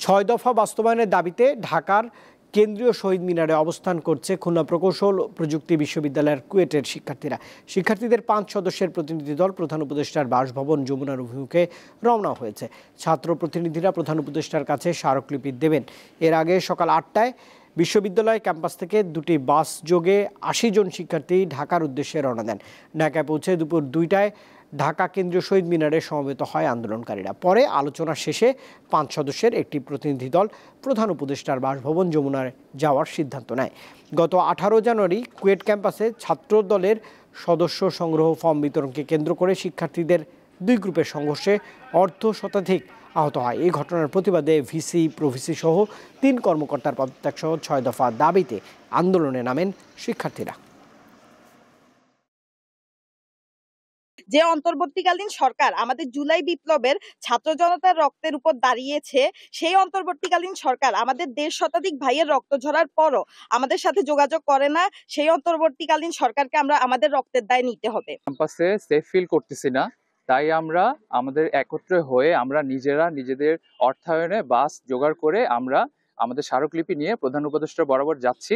6 দফা বাস্তবায়নের দাবিতে ঢাকার কেন্দ্রীয় শহীদ মিনারে অবস্থান করছে খুলনা প্রকৌশল প্রযুক্তি বিশ্ববিদ্যালয়ের কুয়েটের শিক্ষার্থীরা। শিক্ষার্থীদের 5 সদস্যের প্রতিনিধি দল প্রধান উপদেষ্টার বাসভবন যমুনার অভিমুখে রওনা হয়েছে। ছাত্র প্রতিনিধিরা প্রধান উপদেষ্টার কাছে স্মারকলিপি দেবেন। এর আগে সকাল 8টায় বিশ্ববিদ্যালয় ক্যাম্পাস থেকে দুটি বাস যোগে 80 জন শিক্ষার্থী ঢাকার উদ্দেশ্যে রওনা দেন। ঢাকায় পৌঁছে দুপুর 2টায় ঢাকা কেন্দ্রীয় শহীদ মিনারে সমবেত হয় আন্দোলনকারীরা। পরে আলোচনা শেষে 5 সদস্যের একটি প্রতিনিধি দল প্রধান উপদেষ্টার বাসভবন যমুনায় যাওয়ার সিদ্ধান্ত নেয়। গত 18 জানুয়ারি কুয়েট ক্যাম্পাসে ছাত্র দলের সদস্য সংগ্রহ ফর্ম বিতরণকে কেন্দ্র করে শিক্ষার্থীদের দুই গ্রুপের সংঘর্ষে অর্ধশতাধিক আহত হয়। এই ঘটনার প্রতিবাদে ভিসি প্রভিসি সহ 3 কর্মকর্তার পদত্যাগ সহ 6 দফা দাবিতে আন্দোলনে নামেন শিক্ষার্থীরা। যে অন্তর্বর্তীকালীন সরকার আমাদের জুলাই বিপ্লবের ছাত্র জনতার রক্তের উপর দাঁড়িয়েছে, সেই অন্তর্বর্তীকালীন সরকার আমাদের 1.5 শতাধিক ভাইয়ের রক্ত ঝরার পরও আমাদের সাথে যোগাযোগ করে না। সেই অন্তর্বর্তীকালীন সরকারকে আমরা আমাদের রক্তের দায় নিতে হবে। ক্যাম্পাসে সেফ ফিল করতেছি না, তাই আমরা আমাদের একত্রে হয়ে আমরা নিজেদের অর্থায়নে বাস জোগাড় করে আমরা আমাদের স্মারকলিপি নিয়ে প্রধান উপদেষ্টা বরাবর যাচ্ছি।